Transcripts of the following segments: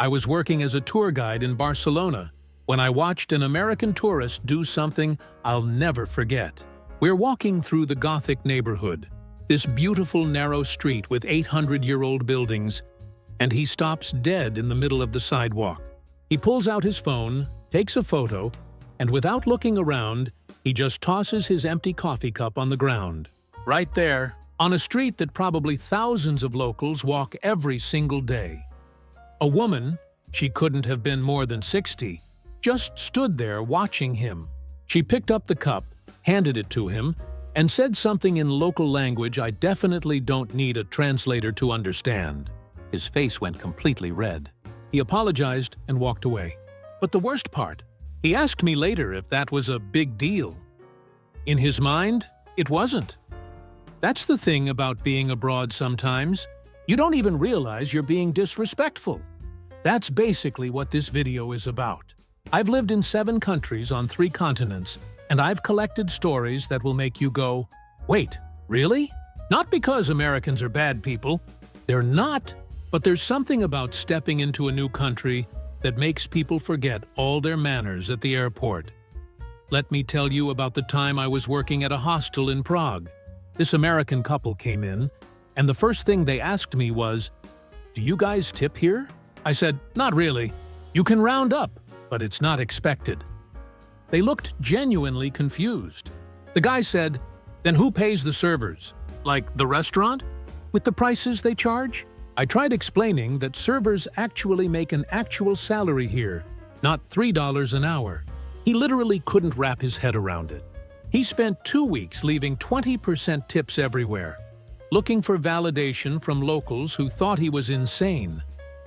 I was working as a tour guide in Barcelona when I watched an American tourist do something I'll never forget. We're walking through the Gothic neighborhood, this beautiful narrow street with 800-year-old buildings, and he stops dead in the middle of the sidewalk. He pulls out his phone, takes a photo, and without looking around, he just tosses his empty coffee cup on the ground. Right there, on a street that probably thousands of locals walk every single day. A woman, she couldn't have been more than 60, just stood there watching him. She picked up the cup, handed it to him, and said something in local language I definitely don't need a translator to understand. His face went completely red. He apologized and walked away. But the worst part, he asked me later if that was a big deal. In his mind, it wasn't. That's the thing about being abroad sometimes. You don't even realize you're being disrespectful. That's basically what this video is about. I've lived in 7 countries on 3 continents, and I've collected stories that will make you go, wait, really? Not because Americans are bad people. They're not. But there's something about stepping into a new country that makes people forget all their manners at the airport. Let me tell you about the time I was working at a hostel in Prague. This American couple came in, and the first thing they asked me was, "Do you guys tip here?" I said, "Not really. You can round up, but it's not expected." They looked genuinely confused. The guy said, "Then who pays the servers? Like the restaurant? With the prices they charge?" I tried explaining that servers actually make an actual salary here, not $3 an hour. He literally couldn't wrap his head around it. He spent 2 weeks leaving 20% tips everywhere, looking for validation from locals who thought he was insane.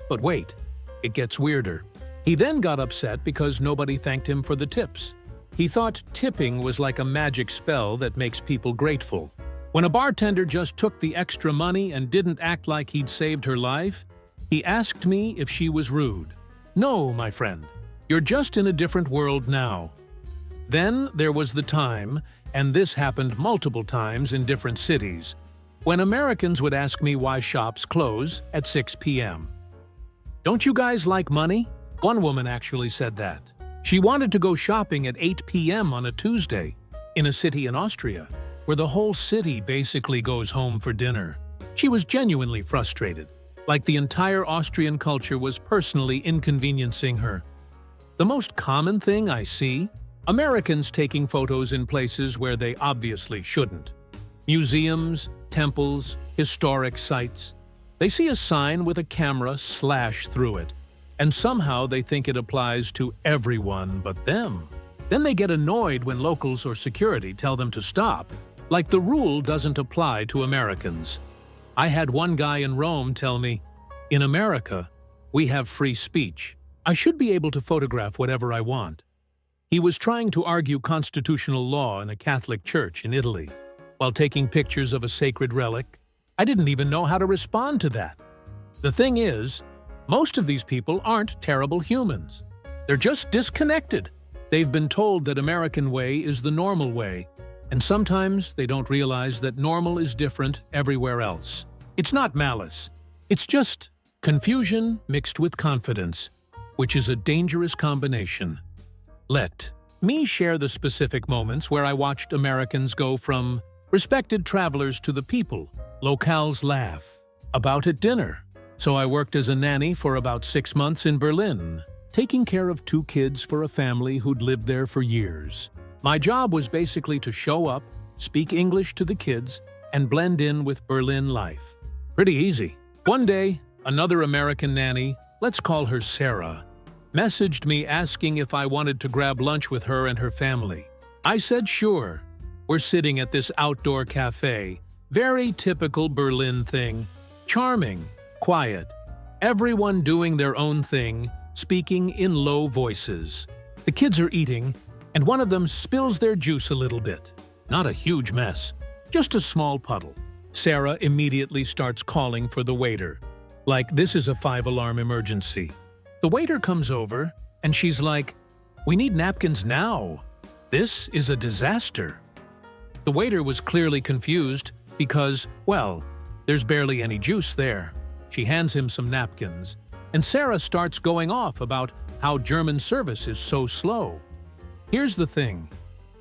But wait, it gets weirder. He then got upset because nobody thanked him for the tips. He thought tipping was like a magic spell that makes people grateful. When a bartender just took the extra money and didn't act like he'd saved her life, he asked me if she was rude. No, my friend, you're just in a different world now. Then there was the time, and this happened multiple times in different cities, when Americans would ask me why shops close at 6 p.m. "Don't you guys like money?" One woman actually said that. She wanted to go shopping at 8 p.m. on a Tuesday in a city in Austria, where the whole city basically goes home for dinner. She was genuinely frustrated, like the entire Austrian culture was personally inconveniencing her. The most common thing I see? Americans taking photos in places where they obviously shouldn't. Museums, temples, historic sites. They see a sign with a camera slash through it, and somehow they think it applies to everyone but them. Then they get annoyed when locals or security tell them to stop, like the rule doesn't apply to Americans. I had one guy in Rome tell me, "In America, we have free speech. I should be able to photograph whatever I want." He was trying to argue constitutional law in a Catholic church in Italy, while taking pictures of a sacred relic. I didn't even know how to respond to that. The thing is, most of these people aren't terrible humans. They're just disconnected. They've been told that American way is the normal way, and sometimes they don't realize that normal is different everywhere else. It's not malice. It's just confusion mixed with confidence, which is a dangerous combination. Let me share the specific moments where I watched Americans go from respected travelers to the people locals laugh about at dinner. So I worked as a nanny for about 6 months in Berlin, taking care of 2 kids for a family who'd lived there for years. My job was basically to show up, speak English to the kids, and blend in with Berlin life. Pretty easy. One day, another American nanny, let's call her Sarah, messaged me asking if I wanted to grab lunch with her and her family. I said sure. We're sitting at this outdoor cafe. Very typical Berlin thing. Charming, quiet. Everyone doing their own thing, speaking in low voices. The kids are eating, and one of them spills their juice a little bit. Not a huge mess, just a small puddle. Sarah immediately starts calling for the waiter, like this is a 5-alarm emergency. The waiter comes over, and she's like, "We need napkins now. This is a disaster." The waiter was clearly confused because, well, there's barely any juice there. She hands him some napkins, and Sarah starts going off about how German service is so slow. Here's the thing.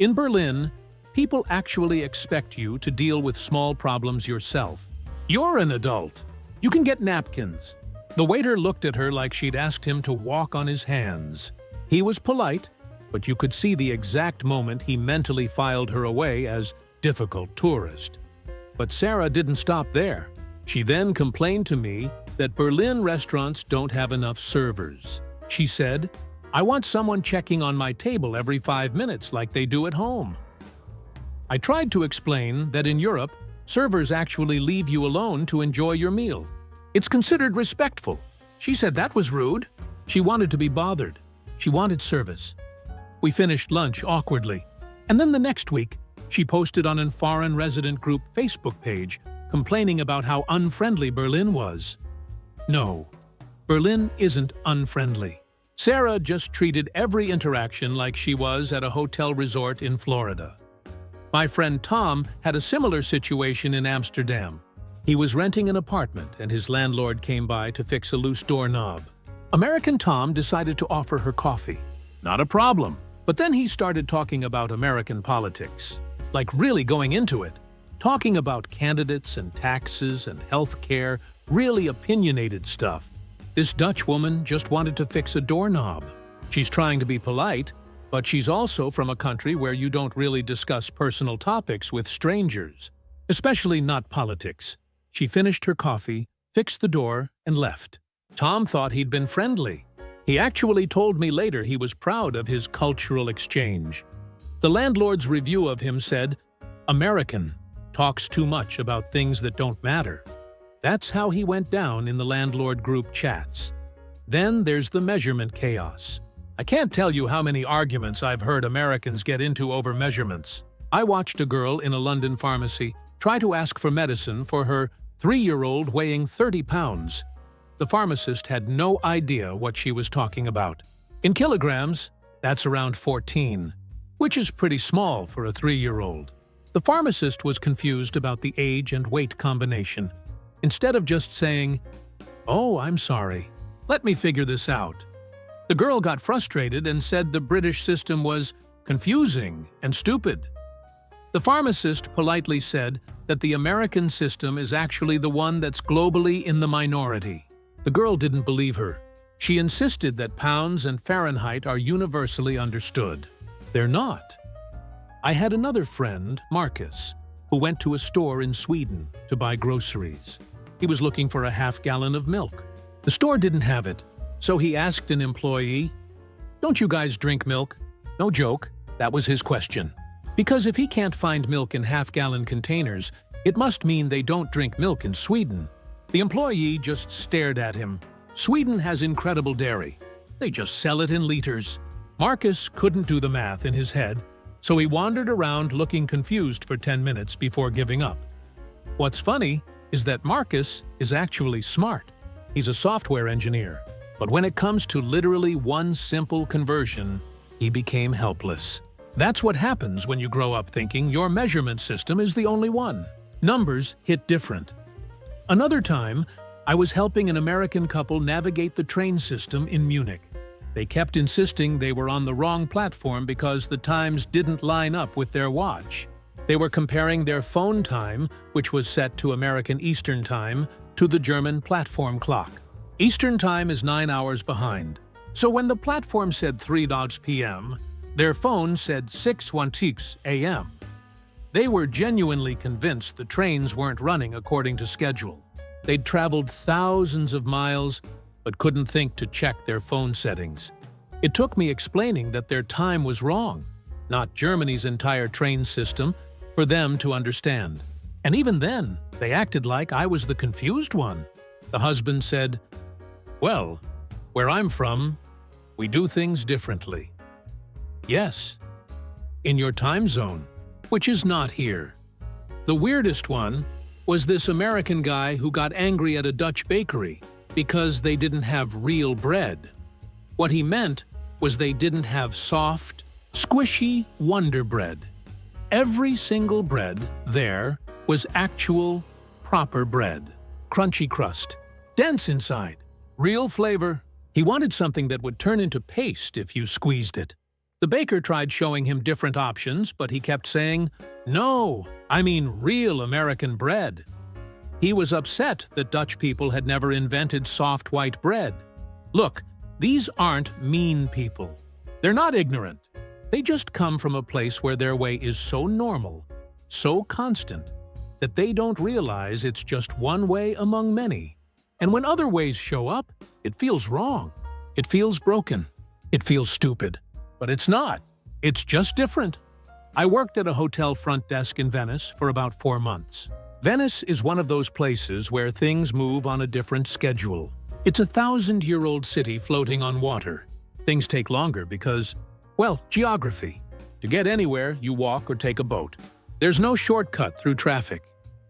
In Berlin, people actually expect you to deal with small problems yourself. You're an adult. You can get napkins. The waiter looked at her like she'd asked him to walk on his hands. He was polite, but you could see the exact moment he mentally filed her away as difficult tourist. But Sarah didn't stop there. She then complained to me that Berlin restaurants don't have enough servers. She said, "I want someone checking on my table every 5 minutes like they do at home." I tried to explain that in Europe, servers actually leave you alone to enjoy your meal. It's considered respectful. She said that was rude. She wanted to be bothered. She wanted service. We finished lunch awkwardly. And then the next week, she posted on a foreign resident group Facebook page complaining about how unfriendly Berlin was. No, Berlin isn't unfriendly. Sarah just treated every interaction like she was at a hotel resort in Florida. My friend Tom had a similar situation in Amsterdam. He was renting an apartment and his landlord came by to fix a loose doorknob. American Tom decided to offer her coffee. Not a problem. But then he started talking about American politics. Like really going into it. Talking about candidates and taxes and health care, really opinionated stuff. This Dutch woman just wanted to fix a doorknob. She's trying to be polite, but she's also from a country where you don't really discuss personal topics with strangers, especially not politics. She finished her coffee, fixed the door, and left. Tom thought he'd been friendly. He actually told me later he was proud of his cultural exchange. The landlord's review of him said, "American, talks too much about things that don't matter." That's how he went down in the landlord group chats. Then there's the measurement chaos. I can't tell you how many arguments I've heard Americans get into over measurements. I watched a girl in a London pharmacy try to ask for medicine for her 3-year-old weighing 30 pounds. The pharmacist had no idea what she was talking about. In kilograms, that's around 14, which is pretty small for a 3-year-old. The pharmacist was confused about the age and weight combination. Instead of just saying, "Oh, I'm sorry, let me figure this out," the girl got frustrated and said the British system was confusing and stupid. The pharmacist politely said that the American system is actually the one that's globally in the minority. The girl didn't believe her. She insisted that pounds and Fahrenheit are universally understood. They're not. I had another friend, Marcus, who went to a store in Sweden to buy groceries. He was looking for a half-gallon of milk. The store didn't have it, so he asked an employee, "Don't you guys drink milk?" No joke, that was his question. Because if he can't find milk in half-gallon containers, it must mean they don't drink milk in Sweden. The employee just stared at him. Sweden has incredible dairy. They just sell it in liters. Marcus couldn't do the math in his head, so he wandered around looking confused for 10 minutes before giving up. What's funny is that Marcus is actually smart. He's a software engineer. But when it comes to literally one simple conversion, he became helpless. That's what happens when you grow up thinking your measurement system is the only one. Numbers hit different. Another time, I was helping an American couple navigate the train system in Munich. They kept insisting they were on the wrong platform because the times didn't line up with their watch. They were comparing their phone time, which was set to American Eastern Time, to the German platform clock. Eastern Time is 9 hours behind. So when the platform said 3 p.m., their phone said 6:16 a.m. They were genuinely convinced the trains weren't running according to schedule. They'd traveled thousands of miles, but couldn't think to check their phone settings. It took me explaining that their time was wrong, not Germany's entire train system, for them to understand. And even then, they acted like I was the confused one. The husband said, "Well, where I'm from, we do things differently." Yes, in your time zone, which is not here. The weirdest one was this American guy who got angry at a Dutch bakery because they didn't have real bread. What he meant was they didn't have soft, squishy Wonder Bread. Every single bread there was actual, proper bread. Crunchy crust, dense inside. Real flavor. He wanted something that would turn into paste if you squeezed it. The baker tried showing him different options, but he kept saying, "No, I mean real American bread." He was upset that Dutch people had never invented soft white bread. Look, these aren't mean people. They're not ignorant. They just come from a place where their way is so normal, so constant, that they don't realize it's just one way among many. And when other ways show up, it feels wrong. It feels broken. It feels stupid. But it's not. It's just different. I worked at a hotel front desk in Venice for about 4 months. Venice is one of those places where things move on a different schedule. It's a 1,000-year-old city floating on water. Things take longer because, well, geography. To get anywhere, you walk or take a boat. There's no shortcut through traffic.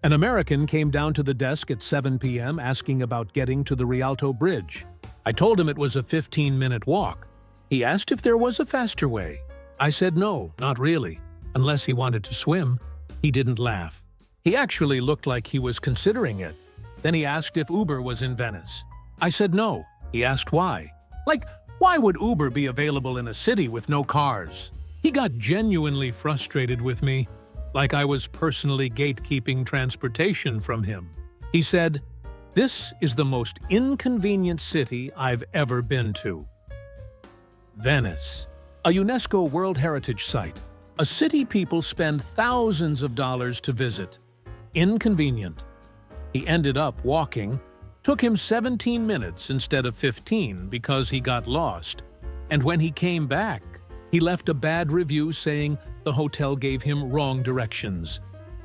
An American came down to the desk at 7 p.m. asking about getting to the Rialto Bridge. I told him it was a 15-minute walk. He asked if there was a faster way. I said no, not really, unless he wanted to swim. He didn't laugh. He actually looked like he was considering it. Then he asked if Uber was in Venice. I said no. He asked why. Like, why would Uber be available in a city with no cars? He got genuinely frustrated with me, like I was personally gatekeeping transportation from him. He said, "This is the most inconvenient city I've ever been to." Venice, a UNESCO World Heritage Site, a city people spend thousands of dollars to visit. Inconvenient. He ended up walking. Took him 17 minutes instead of 15 because he got lost. And when he came back, he left a bad review saying the hotel gave him wrong directions.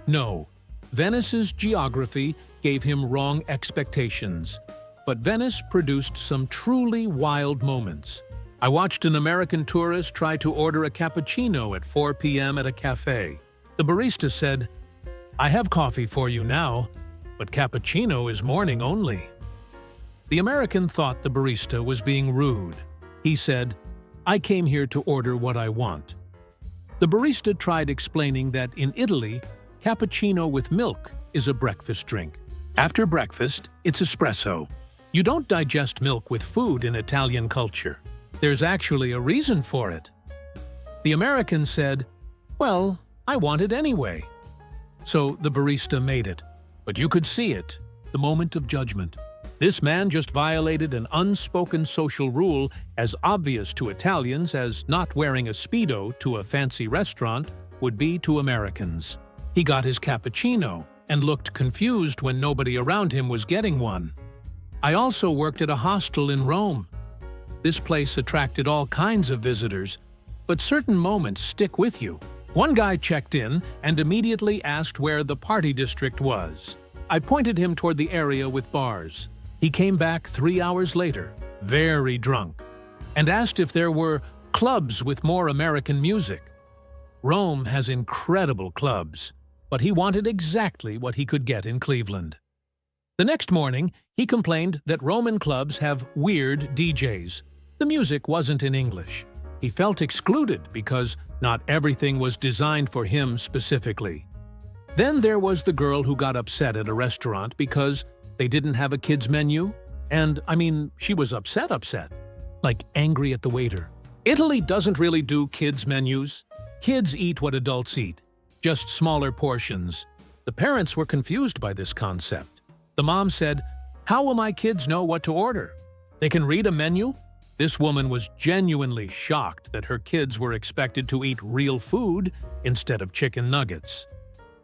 No, Venice's geography gave him wrong expectations. But Venice produced some truly wild moments. I watched an American tourist try to order a cappuccino at 4 p.m. at a cafe. The barista said, "I have coffee for you now, but cappuccino is morning only." The American thought the barista was being rude. He said, "I came here to order what I want." The barista tried explaining that in Italy, cappuccino with milk is a breakfast drink. After breakfast, it's espresso. You don't digest milk with food in Italian culture. There's actually a reason for it. The American said, "Well, I want it anyway." So the barista made it. But you could see it, the moment of judgment. This man just violated an unspoken social rule as obvious to Italians as not wearing a Speedo to a fancy restaurant would be to Americans. He got his cappuccino and looked confused when nobody around him was getting one. I also worked at a hostel in Rome. This place attracted all kinds of visitors, but certain moments stick with you. One guy checked in and immediately asked where the party district was. I pointed him toward the area with bars. He came back 3 hours later, very drunk, and asked if there were clubs with more American music. Rome has incredible clubs, but he wanted exactly what he could get in Cleveland. The next morning, he complained that Roman clubs have weird DJs. The music wasn't in English. He felt excluded because not everything was designed for him specifically. Then there was the girl who got upset at a restaurant because they didn't have a kids' menu. And, I mean, she was upset, like angry at the waiter. Italy doesn't really do kids' menus. Kids eat what adults eat, just smaller portions. The parents were confused by this concept. The mom said, "How will my kids know what to order? They can read a menu?" This woman was genuinely shocked that her kids were expected to eat real food instead of chicken nuggets.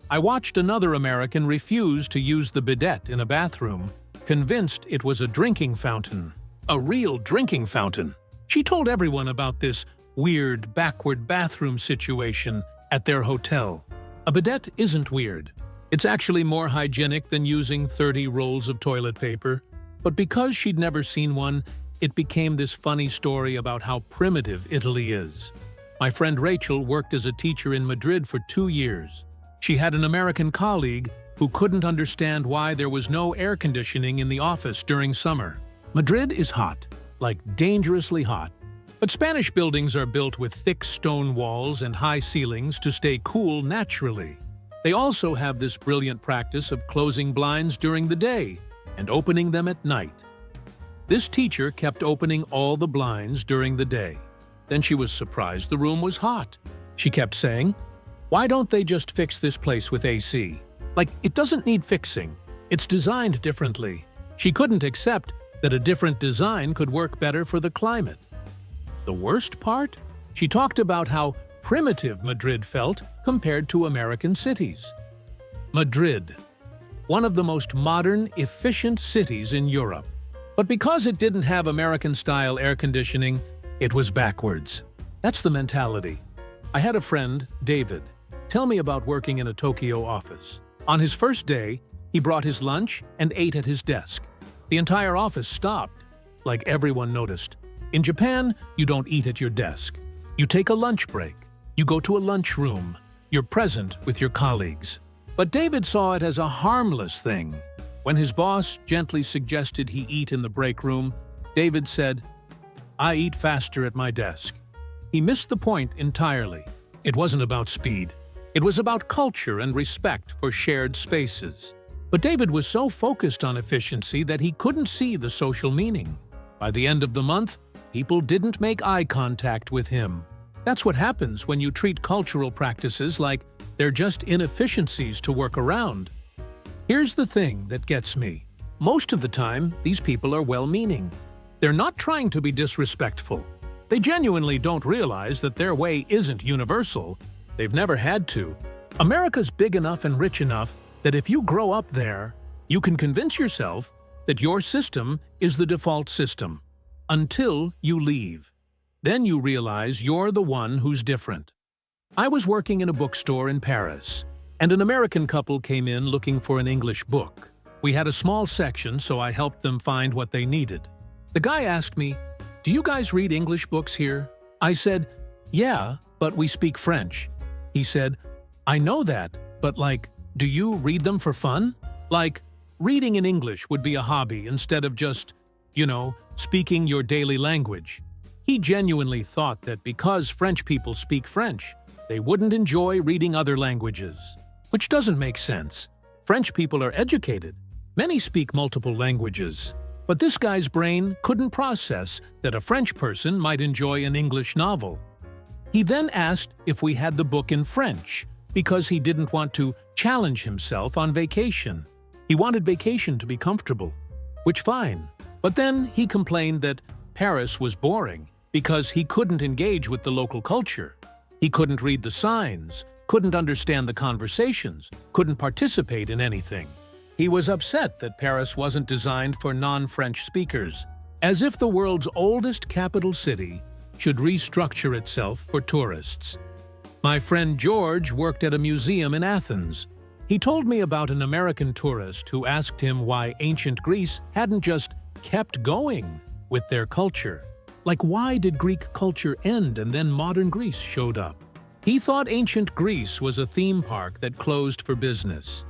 I watched another American refuse to use the bidet in a bathroom, convinced it was a drinking fountain. A real drinking fountain. She told everyone about this weird, backward bathroom situation at their hotel. A bidet isn't weird. It's actually more hygienic than using 30 rolls of toilet paper. But because she'd never seen one, it became this funny story about how primitive Italy is. My friend Rachel worked as a teacher in Madrid for 2 years. She had an American colleague who couldn't understand why there was no air conditioning in the office during summer. Madrid is hot, like dangerously hot. But Spanish buildings are built with thick stone walls and high ceilings to stay cool naturally. They also have this brilliant practice of closing blinds during the day and opening them at night. This teacher kept opening all the blinds during the day. Then she was surprised the room was hot. She kept saying, "Why don't they just fix this place with AC? Like, it doesn't need fixing. It's designed differently." She couldn't accept that a different design could work better for the climate. The worst part? She talked about how primitive Madrid felt compared to American cities. Madrid, one of the most modern, efficient cities in Europe. But because it didn't have American-style air conditioning, it was backwards. That's the mentality. I had a friend, David, tell me about working in a Tokyo office. On his first day, he brought his lunch and ate at his desk. The entire office stopped, like everyone noticed. In Japan, you don't eat at your desk. You take a lunch break. You go to a lunch room. You're present with your colleagues. But David saw it as a harmless thing. When his boss gently suggested he eat in the break room, David said, "I eat faster at my desk." He missed the point entirely. It wasn't about speed. It was about culture and respect for shared spaces. But David was so focused on efficiency that he couldn't see the social meaning. By the end of the month, people didn't make eye contact with him. That's what happens when you treat cultural practices like they're just inefficiencies to work around. Here's the thing that gets me. Most of the time, these people are well-meaning. They're not trying to be disrespectful. They genuinely don't realize that their way isn't universal. They've never had to. America's big enough and rich enough that if you grow up there, you can convince yourself that your system is the default system until you leave. Then you realize you're the one who's different. I was working in a bookstore in Paris, and an American couple came in looking for an English book. We had a small section, so I helped them find what they needed. The guy asked me, "Do you guys read English books here?" I said, "Yeah, but we speak French." He said, "I know that, but do you read them for fun? Like, reading in English would be a hobby instead of just, speaking your daily language." He genuinely thought that because French people speak French, they wouldn't enjoy reading other languages. Which doesn't make sense. French people are educated. Many speak multiple languages. But this guy's brain couldn't process that a French person might enjoy an English novel. He then asked if we had the book in French, because he didn't want to challenge himself on vacation. He wanted vacation to be comfortable, which fine. But then he complained that Paris was boring because he couldn't engage with the local culture. He couldn't read the signs, couldn't understand the conversations, couldn't participate in anything. He was upset that Paris wasn't designed for non-French speakers, as if the world's oldest capital city should restructure itself for tourists. My friend George worked at a museum in Athens. He told me about an American tourist who asked him why ancient Greece hadn't just kept going with their culture. Like, why did Greek culture end and then modern Greece showed up? He thought ancient Greece was a theme park that closed for business.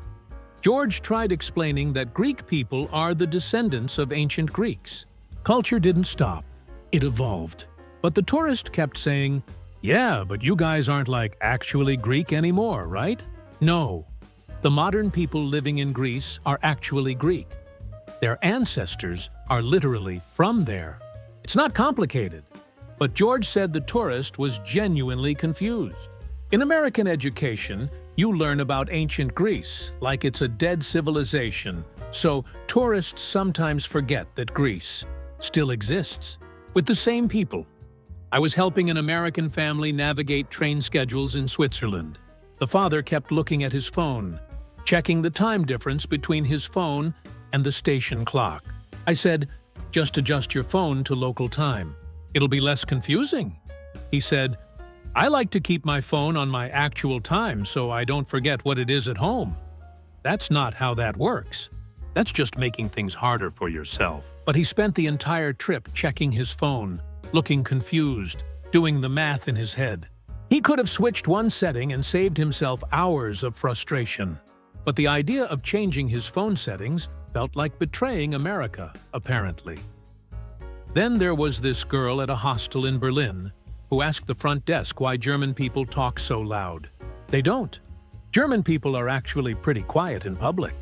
George tried explaining that Greek people are the descendants of ancient Greeks. Culture didn't stop. It evolved. But the tourist kept saying, "Yeah, but you guys aren't actually Greek anymore, right?" No. The modern people living in Greece are actually Greek. Their ancestors are literally from there. It's not complicated. But George said the tourist was genuinely confused. In American education, you learn about ancient Greece like it's a dead civilization, so tourists sometimes forget that Greece still exists, with the same people. I was helping an American family navigate train schedules in Switzerland. The father kept looking at his phone, checking the time difference between his phone and the station clock. I said, "Just adjust your phone to local time. It'll be less confusing." He said, "I like to keep my phone on my actual time so I don't forget what it is at home." That's not how that works. That's just making things harder for yourself. But he spent the entire trip checking his phone, looking confused, doing the math in his head. He could have switched one setting and saved himself hours of frustration. But the idea of changing his phone settings felt like betraying America, apparently. Then there was this girl at a hostel in Berlin who asked the front desk why German people talk so loud. They don't. German people are actually pretty quiet in public.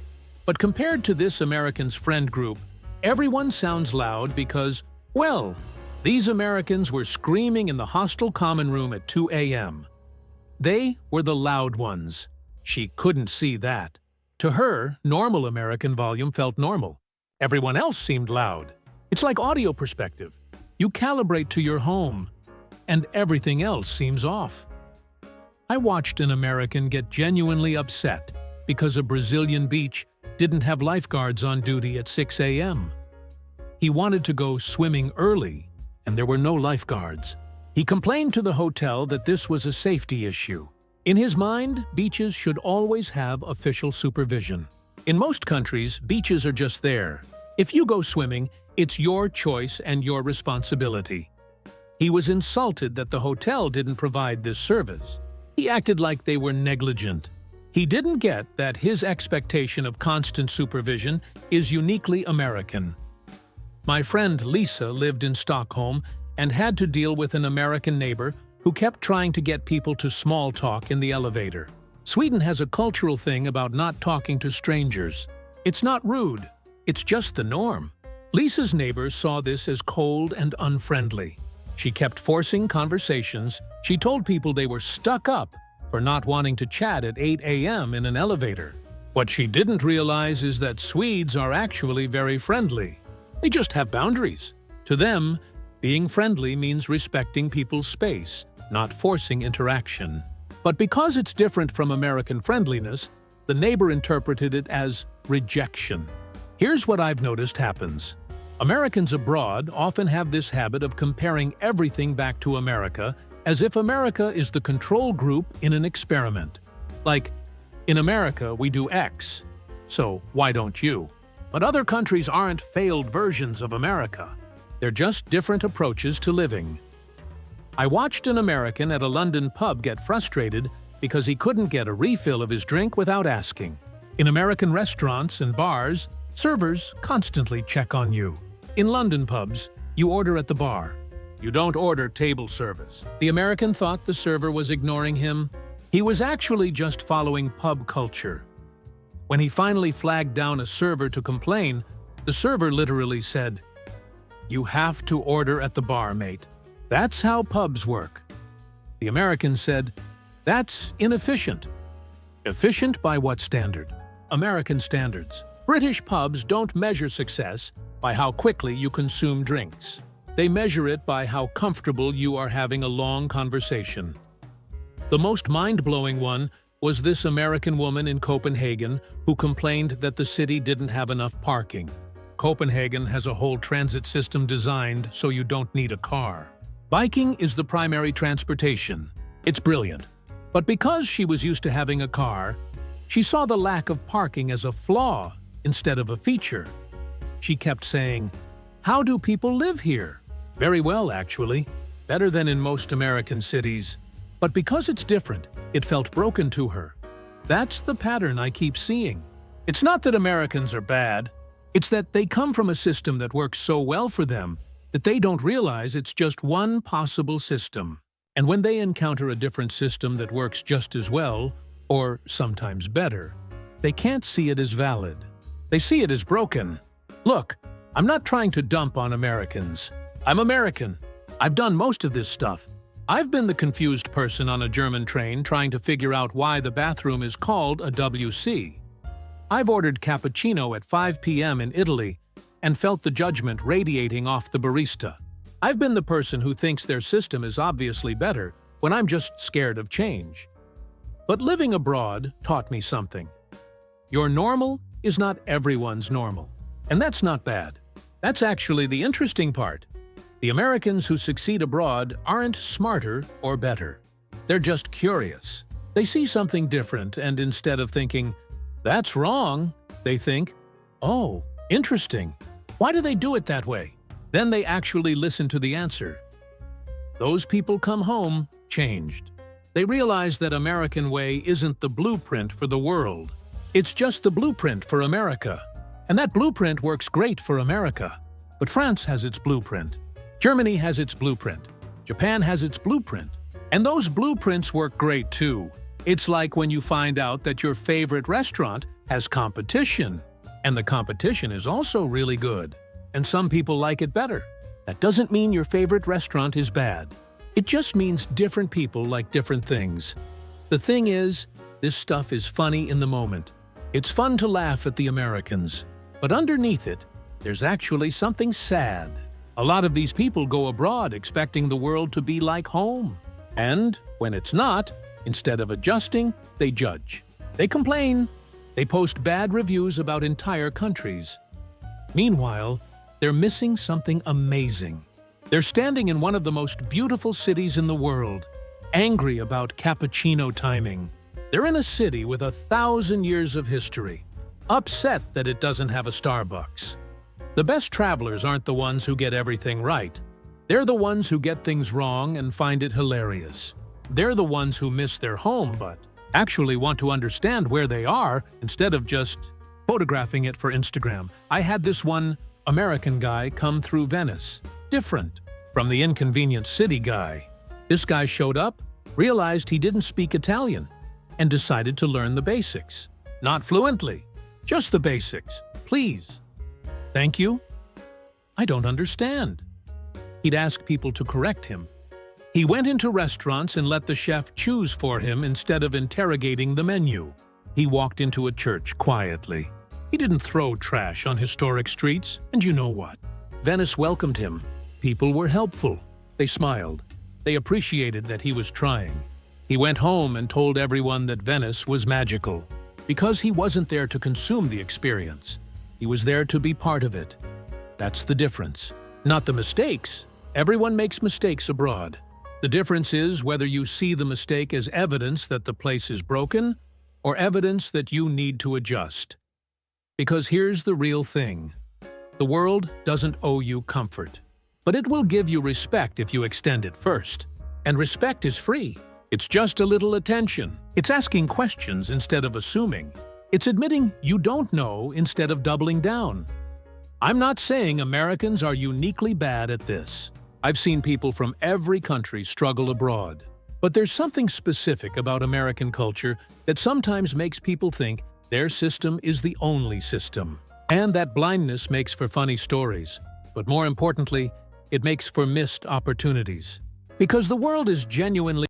But compared to this American's friend group, Everyone sounds loud because, well, these Americans were screaming in the hostel common room at 2 a.m. They were the loud ones. She couldn't see that. To her, normal American volume felt normal. Everyone else seemed loud. It's like audio perspective. You calibrate to your home, and everything else seems off. I watched an American get genuinely upset because a Brazilian beach didn't have lifeguards on duty at 6 a.m. He wanted to go swimming early, and there were no lifeguards. He complained to the hotel that this was a safety issue. In his mind, beaches should always have official supervision. In most countries, beaches are just there. If you go swimming, it's your choice and your responsibility. He was insulted that the hotel didn't provide this service. He acted like they were negligent. He didn't get that his expectation of constant supervision is uniquely American. My friend Lisa lived in Stockholm and had to deal with an American neighbor who kept trying to get people to small talk in the elevator. Sweden has a cultural thing about not talking to strangers. It's not rude, it's just the norm. Lisa's neighbor saw this as cold and unfriendly. She kept forcing conversations. She told people they were stuck up for not wanting to chat at 8 a.m. in an elevator. What she didn't realize is that Swedes are actually very friendly. They just have boundaries. To them, being friendly means respecting people's space, not forcing interaction. But because it's different from American friendliness, the neighbor interpreted it as rejection. Here's what I've noticed happens. Americans abroad often have this habit of comparing everything back to America as if America is the control group in an experiment. Like, in America we do X, so why don't you? But other countries aren't failed versions of America. They're just different approaches to living. I watched an American at a London pub get frustrated because he couldn't get a refill of his drink without asking. In American restaurants and bars, servers constantly check on you. In London pubs, you order at the bar. You don't order table service. The American thought the server was ignoring him. He was actually just following pub culture. When he finally flagged down a server to complain, the server literally said, "You have to order at the bar, mate. That's how pubs work." The American said, "That's inefficient." Efficient by what standard? American standards. British pubs don't measure success by how quickly you consume drinks. They measure it by how comfortable you are having a long conversation. The most mind-blowing one was this American woman in Copenhagen who complained that the city didn't have enough parking. Copenhagen has a whole transit system designed so you don't need a car. Biking is the primary transportation. It's brilliant. But because she was used to having a car, she saw the lack of parking as a flaw instead of a feature. She kept saying, "How do people live here?" Very well, actually. Better than in most American cities. But because it's different, it felt broken to her. That's the pattern I keep seeing. It's not that Americans are bad. It's that they come from a system that works so well for them that they don't realize it's just one possible system. And when they encounter a different system that works just as well, or sometimes better, they can't see it as valid. They see it as broken. Look, I'm not trying to dump on Americans. I'm American. I've done most of this stuff. I've been the confused person on a German train trying to figure out why the bathroom is called a WC. I've ordered cappuccino at 5 p.m. in Italy and felt the judgment radiating off the barista. I've been the person who thinks their system is obviously better when I'm just scared of change. But living abroad taught me something. Your normal is not everyone's normal. And that's not bad. That's actually the interesting part. The Americans who succeed abroad aren't smarter or better. They're just curious. They see something different, and instead of thinking, "That's wrong," they think, "Oh, interesting. Why do they do it that way?" Then they actually listen to the answer. Those people come home changed. They realize that American way isn't the blueprint for the world. It's just the blueprint for America. And that blueprint works great for America. But France has its blueprint. Germany has its blueprint. Japan has its blueprint. And those blueprints work great too. It's like when you find out that your favorite restaurant has competition. And the competition is also really good. and some people like it better. That doesn't mean your favorite restaurant is bad. It just means different people like different things. The thing is, this stuff is funny in the moment. It's fun to laugh at the Americans. But underneath it, there's actually something sad. A lot of these people go abroad expecting the world to be like home. And when it's not, instead of adjusting, they judge. They complain. They post bad reviews about entire countries. Meanwhile, they're missing something amazing. They're standing in one of the most beautiful cities in the world, angry about cappuccino timing. They're in a city with 1,000 years of history, upset that it doesn't have a Starbucks. The best travelers aren't the ones who get everything right. They're the ones who get things wrong and find it hilarious. They're the ones who miss their home but actually want to understand where they are instead of just photographing it for Instagram. I had this one American guy come through Venice, different from the inconvenient city guy. This guy showed up, realized he didn't speak Italian, and decided to learn the basics. Not fluently, just the basics. Please. Thank you. I don't understand. He'd ask people to correct him. He went into restaurants and let the chef choose for him instead of interrogating the menu. He walked into a church quietly. He didn't throw trash on historic streets, and you know what? Venice welcomed him. People were helpful. They smiled. They appreciated that he was trying. He went home and told everyone that Venice was magical, because he wasn't there to consume the experience. He was there to be part of it. That's the difference. Not the mistakes. Everyone makes mistakes abroad. The difference is whether you see the mistake as evidence that the place is broken or evidence that you need to adjust. Because here's the real thing. The world doesn't owe you comfort, but it will give you respect if you extend it first. And respect is free. It's just a little attention. It's asking questions instead of assuming. It's admitting you don't know instead of doubling down. I'm not saying Americans are uniquely bad at this. I've seen people from every country struggle abroad. But there's something specific about American culture that sometimes makes people think their system is the only system. And that blindness makes for funny stories. But more importantly, it makes for missed opportunities. Because the world is genuinely